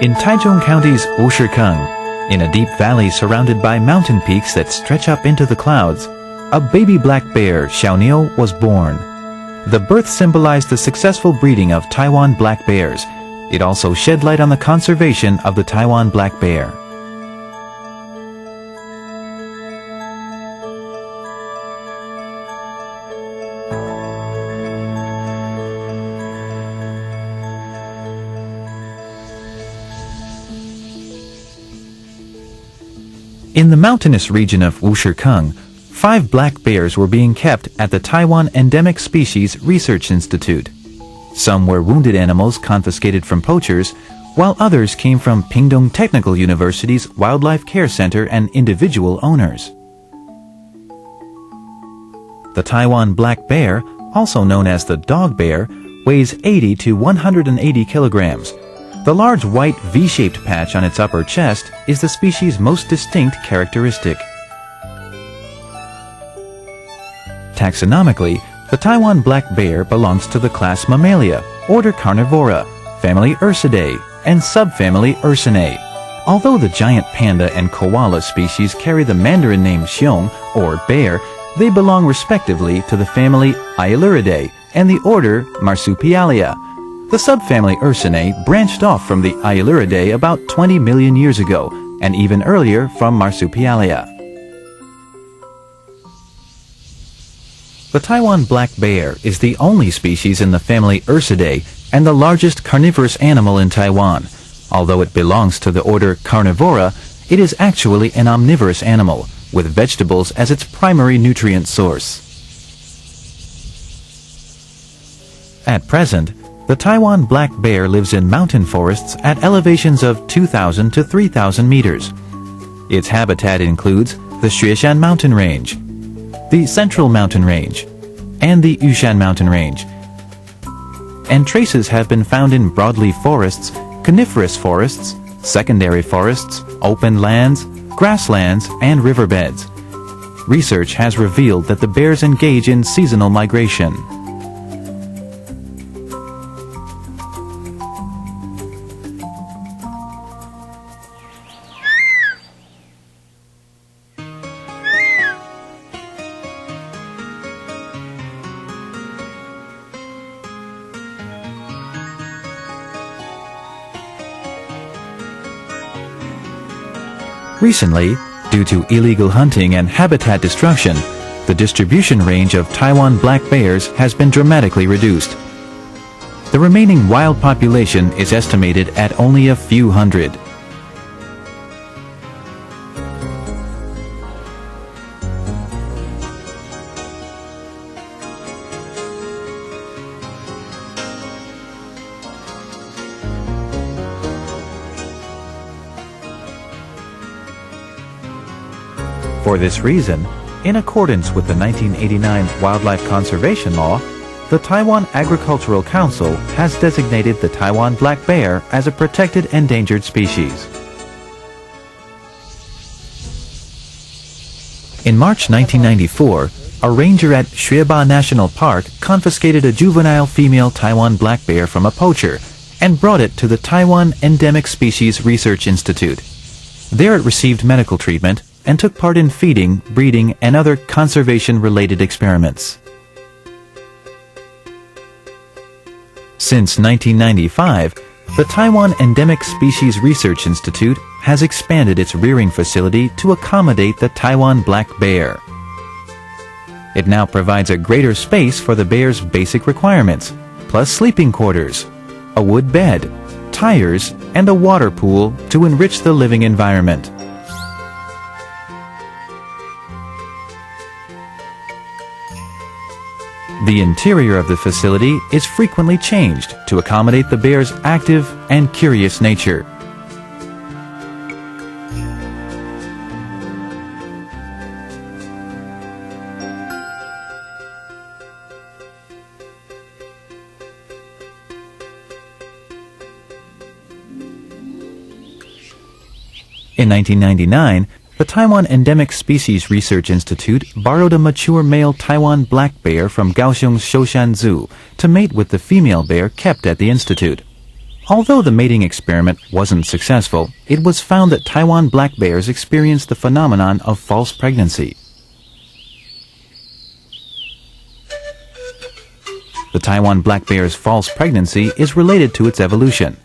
In Taichung County's Wushikeng, in a deep valley surrounded by mountain peaks that stretch up into the clouds, a baby black bear, Xiaoniu, was born. The birth symbolized the successful breeding of Taiwan black bears. It also shed light on the conservation of the Taiwan black bear. In the mountainous region of Wushikeng, 5 black bears were being kept at the Taiwan Endemic Species Research Institute. Some were wounded animals confiscated from poachers, while others came from Pingtung Technical University's Wildlife Care Center and individual owners. The Taiwan black bear, also known as the dog bear, weighs 80 to 180 kilograms. The large white V-shaped patch on its upper chest is the species' most distinct characteristic. Taxonomically, the Taiwan black bear belongs to the class Mammalia, order Carnivora, family Ursidae, and subfamily Ursinae. Although the giant panda and koala species carry the Mandarin name xiong, or bear, they belong respectively to the family Ailuridae and the order Marsupialia. The subfamily Ursinae branched off from the Ailuridae about 20 million years ago, and even earlier from Marsupialia. The Taiwan black bear is the only species in the family Ursidae and the largest carnivorous animal in Taiwan. Although it belongs to the order Carnivora, it is actually an omnivorous animal, with vegetables as its primary nutrient source. At present, the Taiwan black bear lives in mountain forests at elevations of 2,000 to 3,000 meters. Its habitat includes the Xueshan Mountain Range, the Central Mountain Range, and the Yushan Mountain Range. And traces have been found in broadleaf forests, coniferous forests, secondary forests, open lands, grasslands, and riverbeds. Research has revealed that the bears engage in seasonal migration. Recently, due to illegal hunting and habitat destruction, the distribution range of Taiwan black bears has been dramatically reduced. The remaining wild population is estimated at only a few hundred. For this reason, in accordance with the 1989 Wildlife Conservation Law, the Taiwan Agricultural Council has designated the Taiwan black bear as a protected endangered species. In March 1994, a ranger at Xueba National Park confiscated a juvenile female Taiwan black bear from a poacher and brought it to the Taiwan Endemic Species Research Institute. There it received medical treatment and took part in feeding, breeding, and other conservation-related experiments. Since 1995, the Taiwan Endemic Species Research Institute has expanded its rearing facility to accommodate the Taiwan black bear. It now provides a greater space for the bear's basic requirements, plus sleeping quarters, a wood bed, tires, and a water pool to enrich the living environment. The interior of the facility is frequently changed to accommodate the bear's active and curious nature. In 1999, the Taiwan Endemic Species Research Institute borrowed a mature male Taiwan black bear from Kaohsiung's Shoshan Zoo to mate with the female bear kept at the institute. Although the mating experiment wasn't successful, it was found that Taiwan black bears experienced the phenomenon of false pregnancy. The Taiwan black bear's false pregnancy is related to its evolution.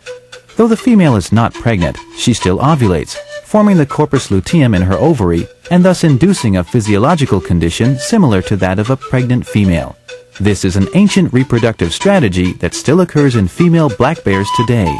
Though the female is not pregnant, she still ovulates, forming the corpus luteum in her ovary and thus inducing a physiological condition similar to that of a pregnant female. This is an ancient reproductive strategy that still occurs in female black bears today.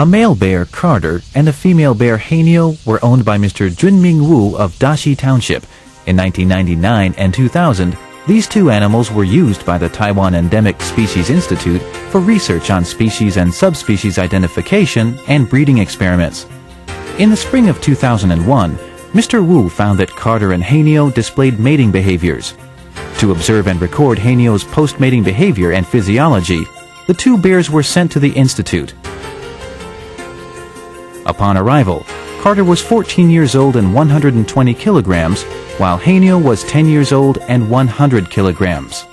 A male bear, Carter, and a female bear, Hanyo, were owned by Mr. Junming Wu of Dashi Township. In 1999 and 2000, these two animals were used by the Taiwan Endemic Species Institute for research on species and subspecies identification and breeding experiments. In the spring of 2001, Mr. Wu found that Carter and Hanyo displayed mating behaviors. To observe and record Hanyo's post-mating behavior and physiology, the two bears were sent to the institute. Upon arrival, Carter was 14 years old and 120 kilograms, while Hanyo was 10 years old and 100 kilograms.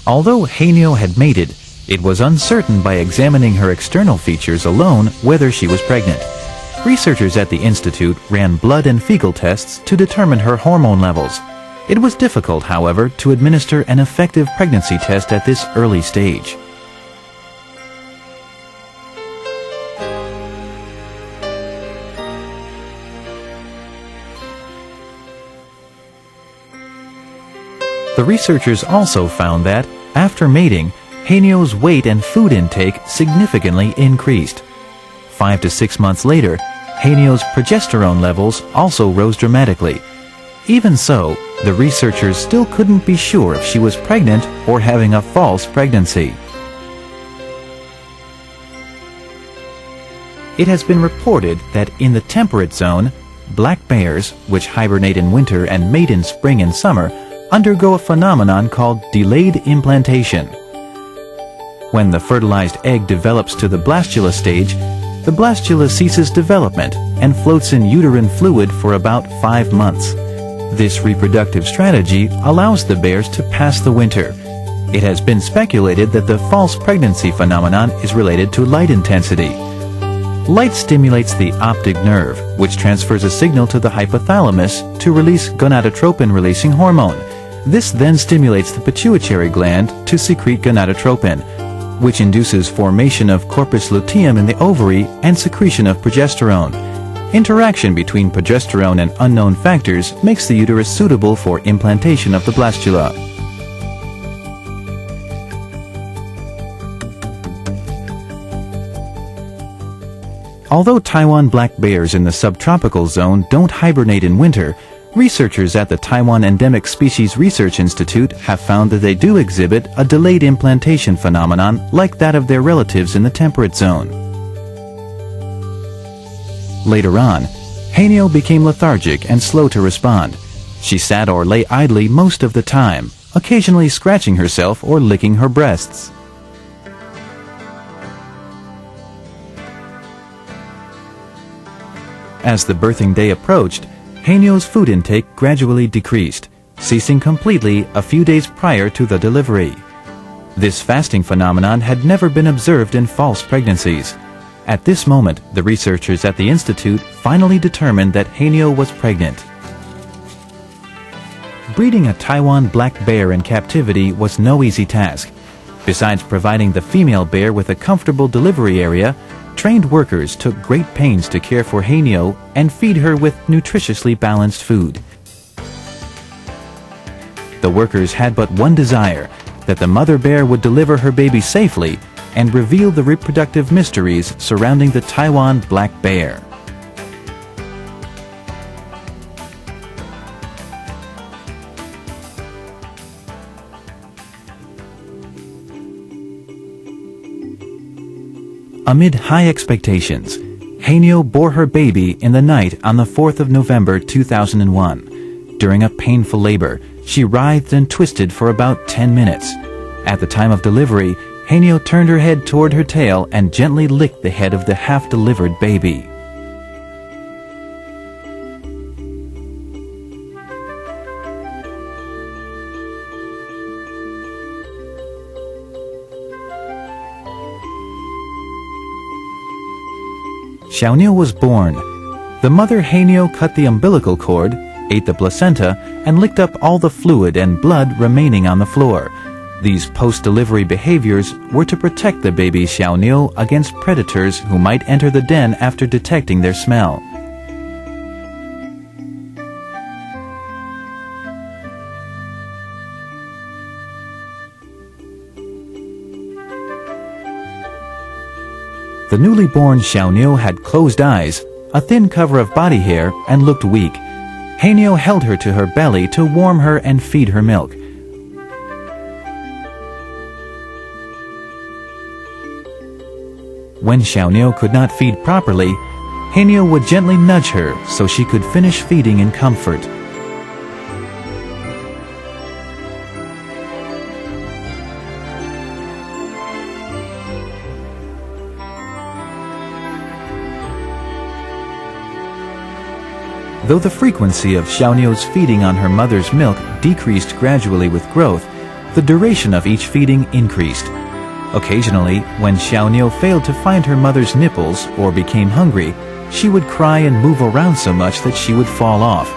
Although Hanyo had mated, it was uncertain by examining her external features alone whether she was pregnant. Researchers at the institute ran blood and fecal tests to determine her hormone levels. It was difficult, however, to administer an effective pregnancy test at this early stage. The researchers also found that, after mating, Hanyo's weight and food intake significantly increased. 5 to 6 months later, Hanyo's progesterone levels also rose dramatically. Even so, the researchers still couldn't be sure if she was pregnant or having a false pregnancy. It has been reported that in the temperate zone, black bears, which hibernate in winter and mate in spring and summer, undergo a phenomenon called delayed implantation. When the fertilized egg develops to the blastula stage, the blastula ceases development and floats in uterine fluid for about 5 months. This reproductive strategy allows the bears to pass the winter. It has been speculated that the false pregnancy phenomenon is related to light intensity. Light stimulates the optic nerve, which transfers a signal to the hypothalamus to release gonadotropin-releasing hormone. This then stimulates the pituitary gland to secrete gonadotropin, which induces formation of corpus luteum in the ovary and secretion of progesterone. Interaction between progesterone and unknown factors makes the uterus suitable for implantation of the blastula. Although Taiwan black bears in the subtropical zone don't hibernate in winter, researchers at the Taiwan Endemic Species Research Institute have found that they do exhibit a delayed implantation phenomenon like that of their relatives in the temperate zone. Later on, Hanyo became lethargic and slow to respond. She sat or lay idly most of the time, occasionally scratching herself or licking her breasts. As the birthing day approached, Hanyo's food intake gradually decreased, ceasing completely a few days prior to the delivery. This fasting phenomenon had never been observed in false pregnancies. At this moment, the researchers at the institute finally determined that Hanyo was pregnant. Breeding a Taiwan black bear in captivity was no easy task. Besides providing the female bear with a comfortable delivery area, trained workers took great pains to care for Hanyo and feed her with nutritiously balanced food. The workers had but one desire, that the mother bear would deliver her baby safely and reveal the reproductive mysteries surrounding the Taiwan black bear. Amid high expectations, Hanyo bore her baby in the night on the 4th of November 2001. During a painful labor, she writhed and twisted for about 10 minutes. At the time of delivery, Hanyo turned her head toward her tail and gently licked the head of the half-delivered baby. Xiaoniu was born. The mother Haniu cut the umbilical cord, ate the placenta, and licked up all the fluid and blood remaining on the floor. These post-delivery behaviors were to protect the baby Xiaoniu against predators who might enter the den after detecting their smell. The newly born Xiaoniu had closed eyes, a thin cover of body hair, and looked weak. Haniu held her to her belly to warm her and feed her milk. When Xiaoniu could not feed properly, Haniu would gently nudge her so she could finish feeding in comfort. Though the frequency of Xiaoniu's feeding on her mother's milk decreased gradually with growth, the duration of each feeding increased. Occasionally, when Xiaoniu failed to find her mother's nipples or became hungry, she would cry and move around so much that she would fall off.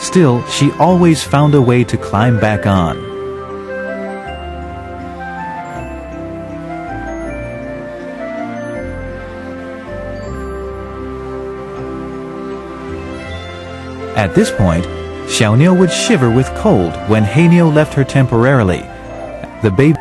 Still, she always found a way to climb back on. At this point, Xiaoniu would shiver with cold when Haniu left her temporarily. The baby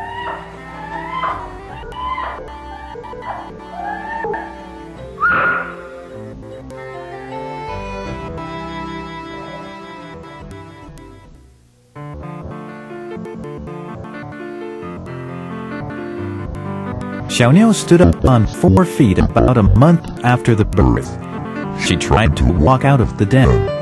Xiaoniu stood up on 4 feet about a month after the birth. She tried to walk out of the den.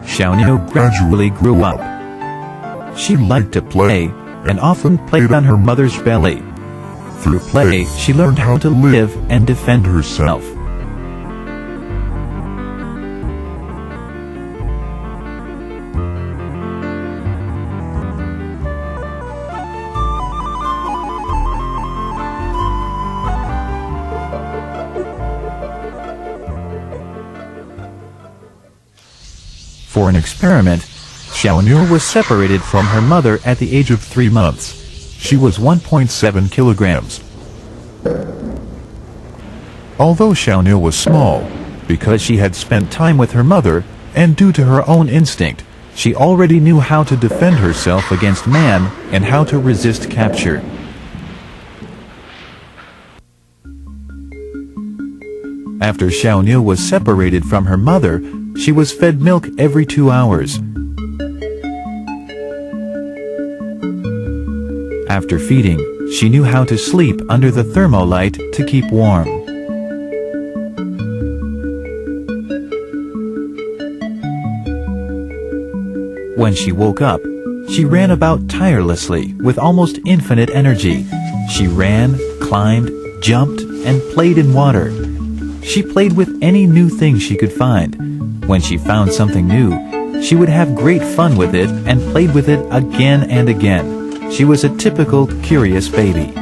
Xiaoniu gradually grew up. She liked to play and often played on her mother's belly. Through play, she learned how to live and defend herself. For an experiment, Xiaoniu was separated from her mother at the age of 3 months. She was 1.7 kilograms. Although Xiaoniu was small, because she had spent time with her mother, and due to her own instinct, she already knew how to defend herself against man and how to resist capture. After Xiaoniu was separated from her mother, she was fed milk every 2 hours. After feeding, she knew how to sleep under the thermolight to keep warm. When she woke up, she ran about tirelessly with almost infinite energy. She ran, climbed, jumped, and played in water. She played with any new thing she could find. When she found something new, she would have great fun with it and played with it again and again. She was a typical curious baby.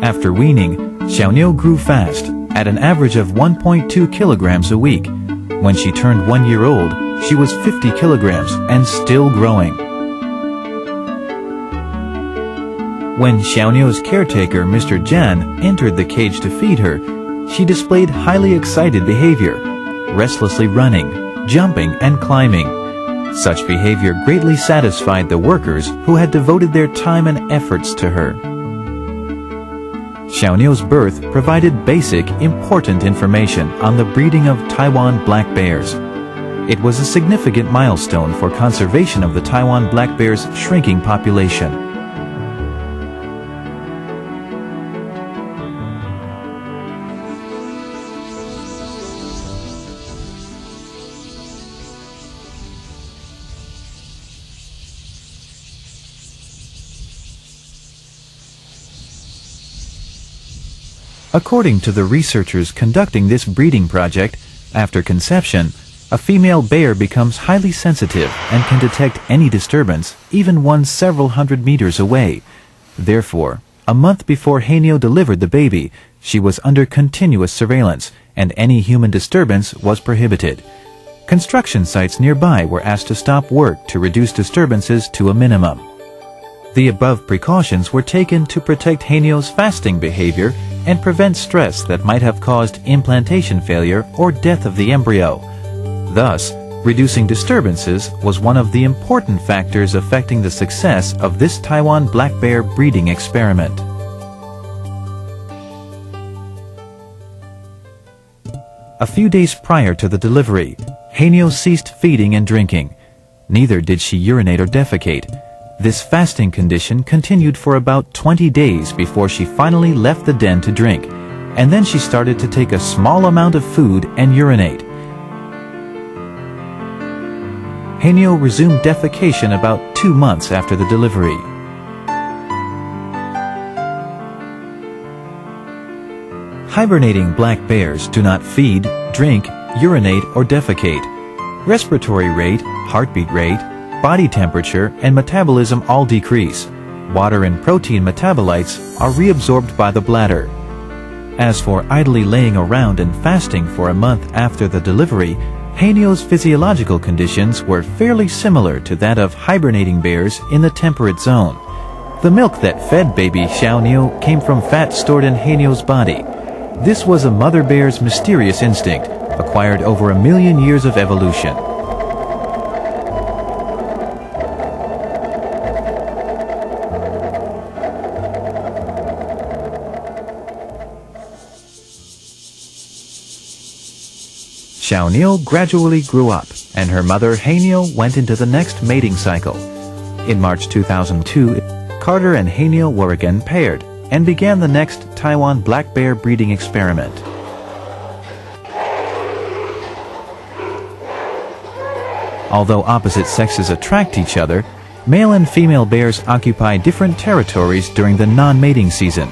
After weaning, Xiaoniu grew fast, at an average of 1.2 kilograms a week. When she turned 1 year old, she was 50 kilograms and still growing. When Xiaoniu's caretaker, Mr. Jan, entered the cage to feed her, she displayed highly excited behavior, restlessly running, jumping, and climbing. Such behavior greatly satisfied the workers who had devoted their time and efforts to her. Xiaoniu's birth provided basic, important information on the breeding of Taiwan black bears. It was a significant milestone for conservation of the Taiwan black bear's shrinking population. According to the researchers conducting this breeding project, after conception, a female bear becomes highly sensitive and can detect any disturbance, even one several hundred meters away. Therefore, a month before Haenyo delivered the baby, she was under continuous surveillance, and any human disturbance was prohibited. Construction sites nearby were asked to stop work to reduce disturbances to a minimum. The above precautions were taken to protect Haenyo's fasting behavior and prevent stress that might have caused implantation failure or death of the embryo. Thus, reducing disturbances was one of the important factors affecting the success of this Taiwan black bear breeding experiment. A few days prior to the delivery, Haenyo ceased feeding and drinking. Neither did she urinate or defecate. This fasting condition continued for about 20 days before she finally left the den to drink, and then she started to take a small amount of food and urinate. Haenyo resumed defecation about 2 months after the delivery. Hibernating black bears do not feed, drink, urinate, or defecate. Respiratory rate, heartbeat rate, body temperature, and metabolism all decrease. Water and protein metabolites are reabsorbed by the bladder. As for idly laying around and fasting for a month after the delivery, Haenyo's physiological conditions were fairly similar to that of hibernating bears in the temperate zone. The milk that fed baby Xiaonyo came from fat stored in Haenyo's body. This was a mother bear's mysterious instinct, acquired over 1 million years of evolution. Xiaonyo gradually grew up, and her mother Haenyo went into the next mating cycle. In March 2002, Carter and Haenyo were again paired, and began the next Taiwan black bear breeding experiment. Although opposite sexes attract each other, male and female bears occupy different territories during the non-mating season.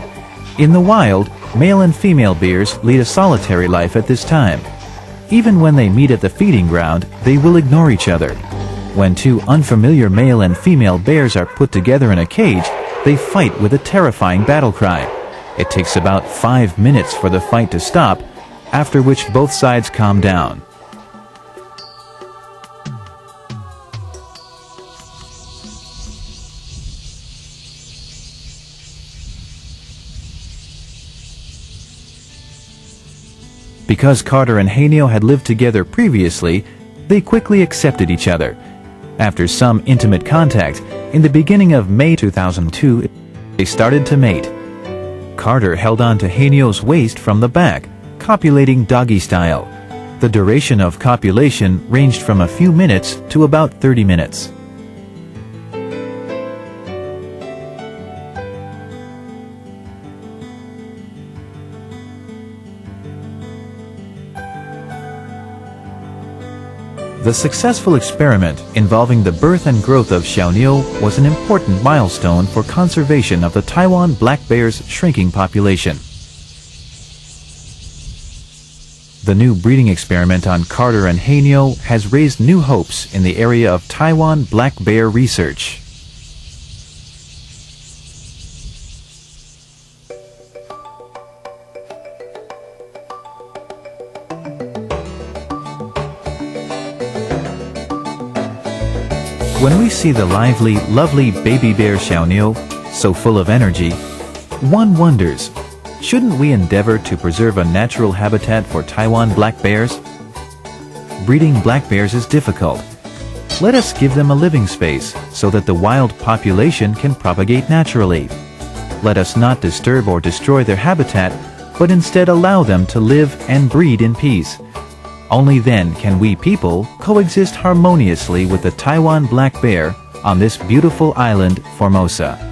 In the wild, male and female bears lead a solitary life at this time. Even when they meet at the feeding ground, they will ignore each other. When two unfamiliar male and female bears are put together in a cage, they fight with a terrifying battle cry. It takes about 5 minutes for the fight to stop, after which both sides calm down. Because Carter and Haenyo had lived together previously, they quickly accepted each other. After some intimate contact, in the beginning of May 2002, they started to mate. Carter held on to Haenyo's waist from the back, copulating doggy style. The duration of copulation ranged from a few minutes to about 30 minutes. The successful experiment involving the birth and growth of Xiaonyo was an important milestone for conservation of the Taiwan black bear's shrinking population. The new breeding experiment on Carter and Haenyo has raised new hopes in the area of Taiwan black bear research. When we see the lively, lovely baby bear Xiaonyo, so full of energy, one wonders, shouldn't we endeavor to preserve a natural habitat for Taiwan black bears? Breeding black bears is difficult. Let us give them a living space so that the wild population can propagate naturally. Let us not disturb or destroy their habitat, but instead allow them to live and breed in peace. Only then can we people coexist harmoniously with the Taiwan black bear on this beautiful island, Formosa.